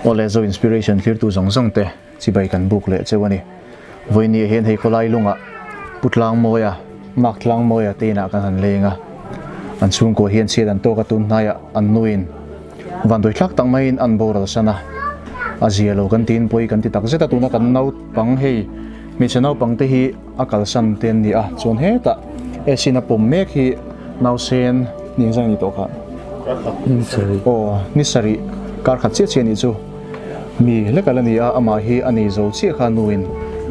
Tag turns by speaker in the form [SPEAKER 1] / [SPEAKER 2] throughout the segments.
[SPEAKER 1] ole zo inspiration clear tu zong zong te chi bai kan buk le chewani voini hen hei kholai lunga putlang moya maklang moya te na kan han lenga an chung ko hian chian an to ka tun hnaya an nuin van doi thlak tang mai an boral sana azialo kan tin poi kan ti tak zeta tuna kan nau pang hei mi chanau pang te hi akal san ten ni a chon he ta esina pom mek hi nau sen ni jang ni to kha ni sari kar khat che che ni chu mi lekalani a ama hi ani zo che kha nuin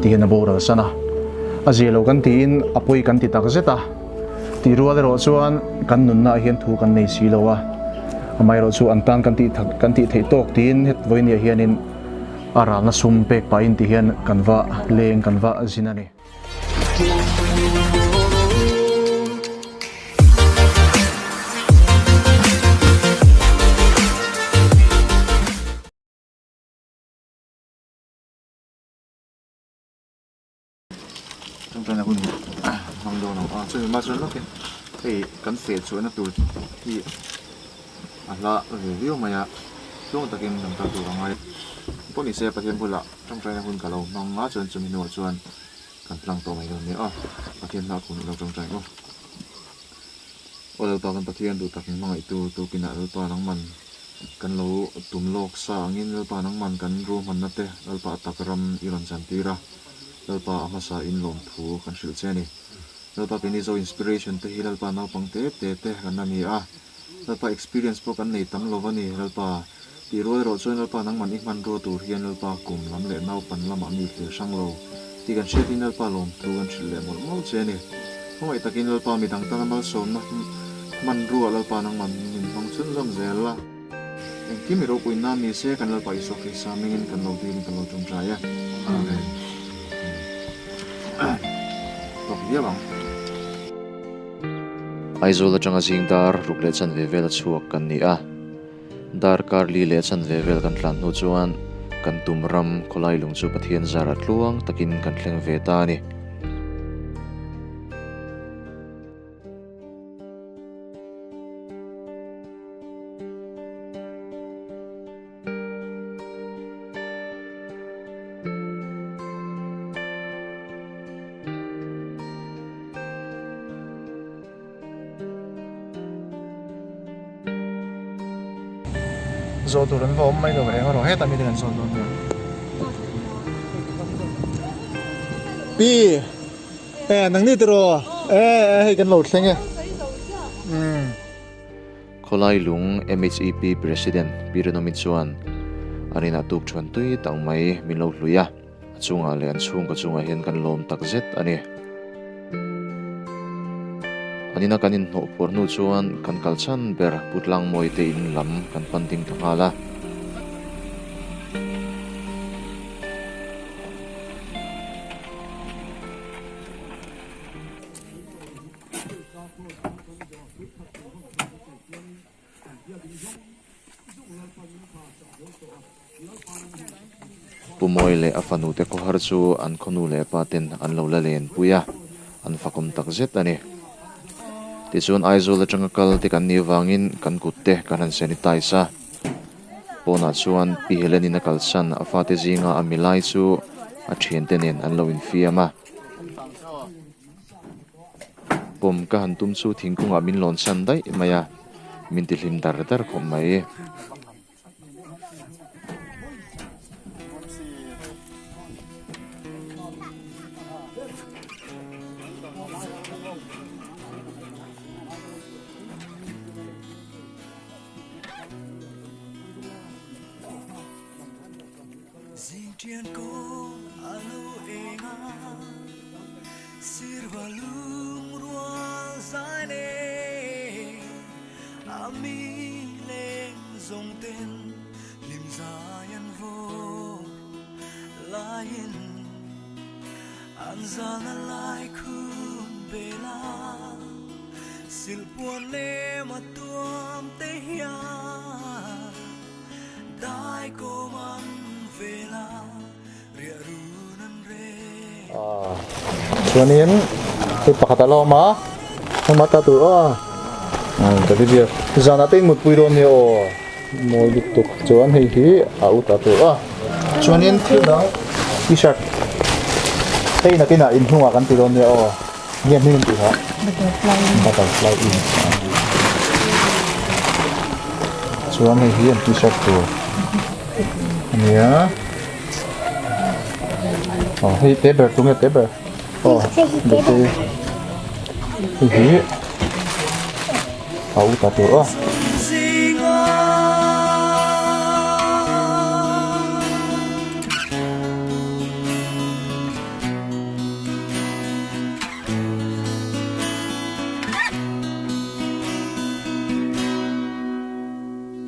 [SPEAKER 1] ti na boral sana azialo kan tin apoi kan ti tak zeta ti rual ro chuan kan nun na hian thu kan nei si lowa amai ro chu an tan kan ti thei tok tin het voinia hianin ara na sum pek pa in ti hian kanwa leng kanwa zinani
[SPEAKER 2] trong trận này hun nằm đồ nó chơi mà chơi nó thì cắn phê chuối nó tụt thì là review mà ya chung ta kim nằm tụt ra ngoài bọn mình sẽ phát hiện là trong trận này hun cả lâu nòng ngã chuồn chuồn mình chuồn cắn lăng to mày rồi nhé phát hiện là cũng lâu trong trận không ở đâu ta kan phát hiện tụt ta kim mang itu pina đâu ta nang man kan lâu tum lok sa angin đâu ta nang man kan ru man nate đâu ta takram iran santira lalpa amasa in lom thu kan sil cheni lalpa penizo inspiration te hilalpa nau pang te kan nani a lalpa experience po kan nei tam lovani lalpa ti roi ro chuan lalpa nang man ikman ro tur hian lalpa kum lam le nau pan lama mi te sang lo ti kan shetin lalpa lom thu kan sil le mol cheni hoi takin lalpa mi dang tan mal som na man ru lalpa nang man min bang chun zam zela kimi ro kuin na mi se kan lalpa iso krisa mengin kan lo din kan lo tung jaya amen
[SPEAKER 3] aizola changa zingdar rukle chan vevel chuak kan ni a dar kar li le chan vevel kan tlan nu chuan kan tumram kholai lung chu pathian zara tluang takin kan thleng ve ta ni
[SPEAKER 1] zo tu ran vom mai lo ve ro he ta mi den zo lo pi nang ni tro he kan lo thlenge
[SPEAKER 3] kholai lung MHEP president Pironomit chuan anina tuk chuan tui tang mai min lo hluya chunga le an chung ka chunga hian kan lom tak zet ani anina kanin no pornu chuan kan kalchan ber putlang moi te in lam kan panting thangala pumoy le afanu te ko har chu an khonu le paten an lo la len puya an fakom tak zet ani ti chuan aizola changakal te kan ni wangin kan kutte kan an sanitize pona chuan pi helenin a kalchan a fate zinga a milai chu a thien tenen an lo in fiama pom ka han tum chu thingkunga min lon san dai maya min ti hlim dar dar khom mai
[SPEAKER 4] Tian ko alo enga sirva lung rual zane ami leng zong ten lim zayan vo lain anzana lai kum bela silpuan ne matuam te hia dai ko man vela
[SPEAKER 1] chuanin cái pakhat alo ma mata tu tadi dia zana te mut puiron ni o moi dik tuk chuan hei hi a uta tu a chuan in thil dang t-shirt hei na tina in hunga kan ti ron ne o ngiam hin ti ha butterfly in chuan hei hi an t-shirt tu ania oh hei paper tu nge paper oh de te hei hi a uta tu a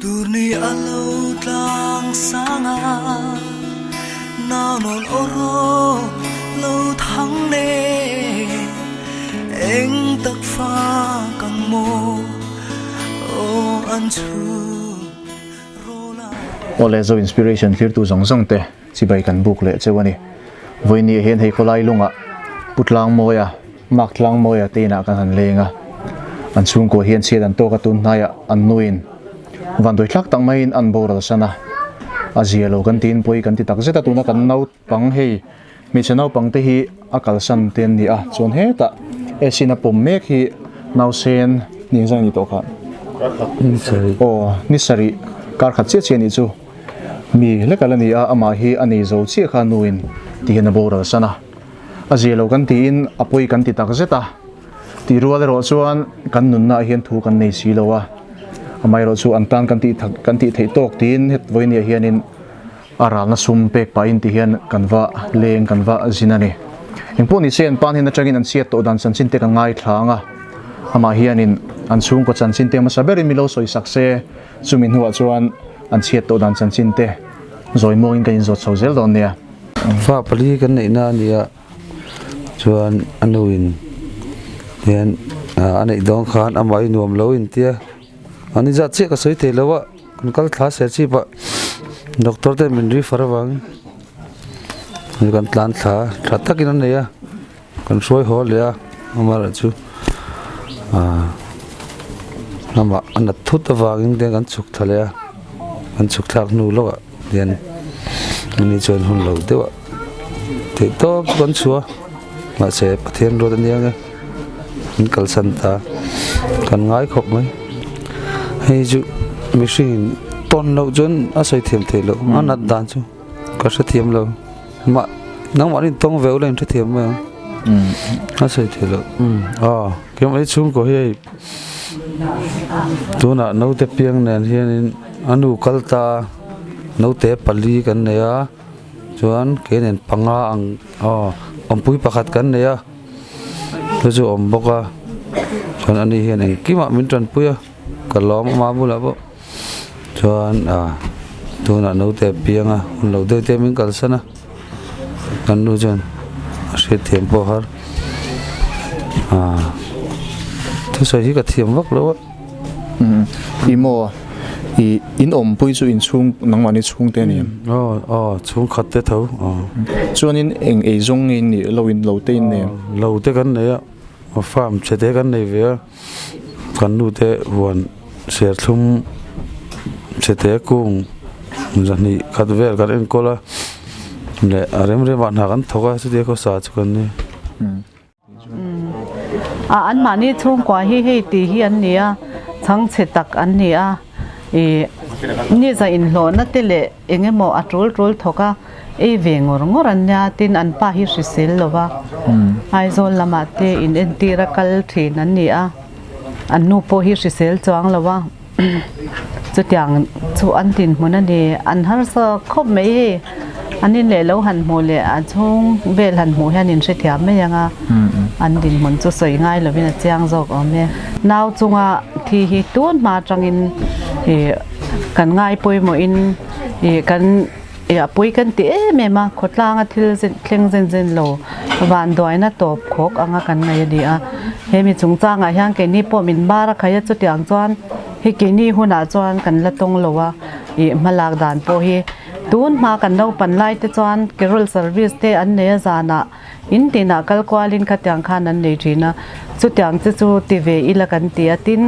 [SPEAKER 4] Turni alo tlang sanga nào non oro lâu tháng nè anh tắc pha càng mô ô anh chu
[SPEAKER 1] ole zo inspiration thlir tu zong zong te chi bai kan book le chewani voini hen hei kolai lunga putlang moya maklang moya te na kan han lenga an chung ko hian chiat an to ka tun hnaya an nuin van doi thlak tang mai in an boral sana azialo kan tin poi kan ti tak zeta tuna kan nau pang hei mi chenau pang te hi akal san ten ni a chon he ta esina pom mek hi nau sen ni zang ni to kha ni sari kar khat che che ni chu mi lekalani a ama hi ani zo chi kha nuin ti na boral sana azialo kan ti in apoi kan ti tak zeta ti rual ro chuan kan nun na hian thu kan nei si lowa amai ro chu antan kan ti thei tok tin het voini hianin aral na sum pek pa in ti hian kanwa leng kanwa zinani engpo ni chen pan hin atangin an siat to dan san chin te ka ngai thlanga ama hianin an chung ko chan chin te ma saberi milo soi sakse chumin huwa chuan an siat to dan chan chin te zoi mo in kan zot sozel don nia
[SPEAKER 5] fa pali kan nei na nia chuan anuin hian anei dong khan amai nuam lo in tia ani za che ka soi te lawa kan kal thla ser chi pa doctor te min ri farwang ni kan tlan thla takin an neya kan soi ho le amara chu nama an thut awangin de kan chuk thale kan chuk thak nu lo dian ni chon hun lo dewa te to kan chua ma se pathian ro dan yang kan kal san ta kan ngai khop mai hei chu machine ton lo jon a sai thiam the lo anat dan chu ka sa thiam lo ma nang ma rin tong veu len thiam ma a sai the lo kem ai chung ko hei tuna no te piang nen hian anu kalta no te pali kan ne ya chuan ke nen panga ang ompui pakhat kan ne ya tu chu om boka chuan ani hian en kima min tran puya kalom ma bula bo chuan tuna no te pianga lo de te min kal sana kan nu chuan se thiam po har tu sai hi ka thiam vak lo
[SPEAKER 1] imo in om pui chu in chung nangmani chung te ni
[SPEAKER 5] chung khat te tho
[SPEAKER 1] chuan in eng ei zong in ni lo in lo te in ne
[SPEAKER 5] lo te kan ne ya farm che te kan nei ve kan nu te wan ser thum che te kung zani khat ver kan en kola le arem re ban ha kan thoga chu de ko sa chu kan ni
[SPEAKER 6] an mani chung kwa hi ti hi an nia chang che tak an nia ni za in lo na tele engemo atrol trol thoka e vengor ngor an nya tin an pa hi sel lova ai zol lama te in entira kal thin an nia an nu po hi sel chang lova chu tiang chu an tin mun ani an har sa khop mai anin le lo han mo le a chung vel han mo hian in se thiam me yanga an din mun chu soi ngai lo bin a chiang jok ome naw chunga thi hi tun ma tangin kan ngai poi mo in kan apoi kan ti me ma khotlang a thil thleng zen lo van doi na top khok anga kan ngai di a hemi chung changa hian ke ni po min bara khaya chu tiang chuan hi ke ni huna chuan kan la tong lowa malak dan po hi tun ma kan no pan lai te chuan carol service te an ne zana in tina kal kwalin khatyang khan an nei thina chu tiang chu ti ve ila kan ti atin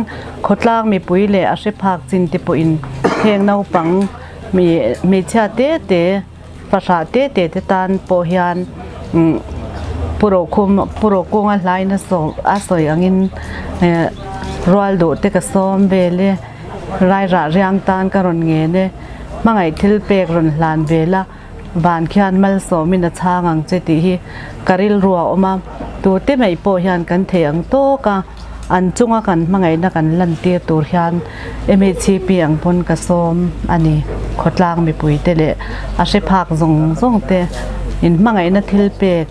[SPEAKER 6] khotlang mi puile a she phak chin ti po in heng nau pang mi cha te pasha te tan po hian puro kunga hlai na so asoi angin roal do te ka som vele rai ra riang tan ka ron nge ne mangai thil pek ron hlan vela ban khian mal so min a changang che ti hi karil ruwa oma tu te mai po hian kan theang to ka an chunga kan mangai na kan lan tir tur hian MHP ang pon ka som ani khotlang mi pui te le a she phak zong te in mangai na thil pek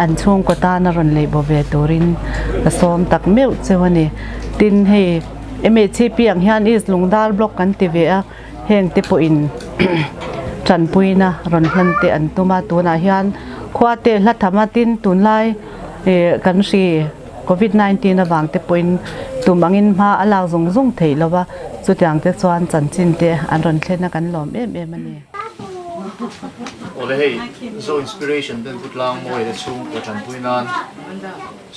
[SPEAKER 6] an chung ko ta na ron le bo ve turin ka som tak meu chewani tin he MHP ang hian is lungdal block kan ti ve a heng te po in tran puina ron hlan te an tuma tuna hian khwate hla tin tunlai kan si COVID-19 awang te poin tumangin ma ala zung thei lawa chutiang te chuan chanchin te an ron thlena kan lom em ani
[SPEAKER 1] ole hei zo inspiration den putlang moi le chung ko chan puinan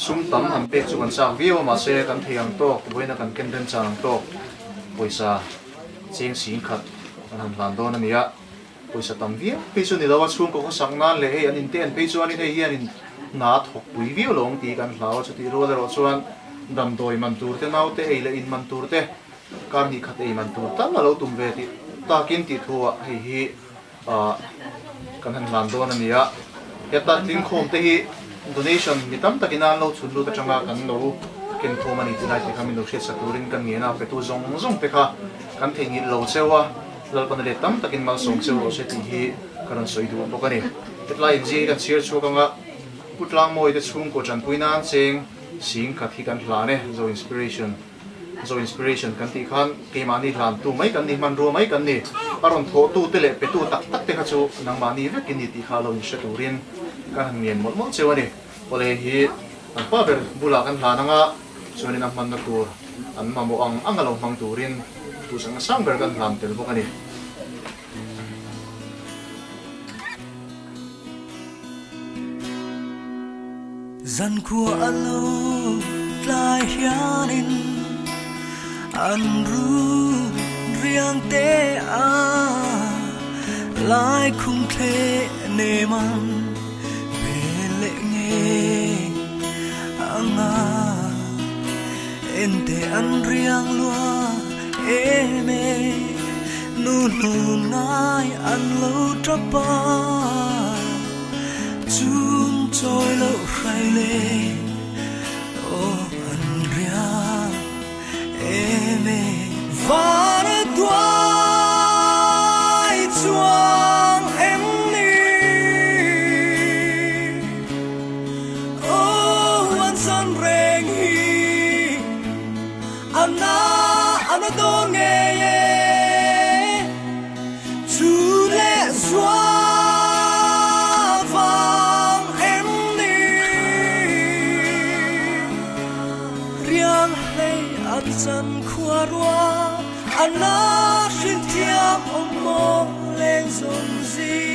[SPEAKER 1] sum tam ham pek chu kan sak view ma se kan thiang to boina kan ken den chang to poisa cheng sing khat an ham lan do na mia poisa tam view pe chu ni lawa chung ko sang nan le hei an in ten pe chu an hei hian in na thok pui view long ti kan hlaw chu ti ro ro chuan dam doi man tur te nau te ei le in man tur te kan ni khat ei man tur ta na lo tum ve ti ta kin ti thua hei hi kan han lan do na nia heta tling khom te hi donation mitam takina lo chunlu ta changa kan lo ken thoma ni tinai te khamin lo she saturin kan nge na pe tu zong te kha kan thengi lo chewa lal pan le tam takin mal song chewa se ti hi karan soi du bokani etla inji kan share chu kanga putlang moi te chung ko chan puinan cheng sing kha thi kan hla ne zo inspiration kan ti khan ke mani hlan tu mai kan ni man ro mai kan ni aron tho tu te le pe tu tak te kha chu nang mani ve kin ni ti kha lo ni she turin kan ngien mot chewani ole hi an pa ber bula kan hla nanga chuni na man na tur an ma mo ang angalo mang turin tu sang ber kan hlam tel bokani
[SPEAKER 4] Zan khua alo lai hianin an ru riang te a lai khung the ne man be le nge anga ente an riang lua eme nu ngai an lo trapa chung trôi lâu khai lê ô anh ria em và nó toai chuang em đi ô anh san reng hi anh do nghe chú lệ xóa chân khua rua anh na xin thiam ông mong lên dồn gì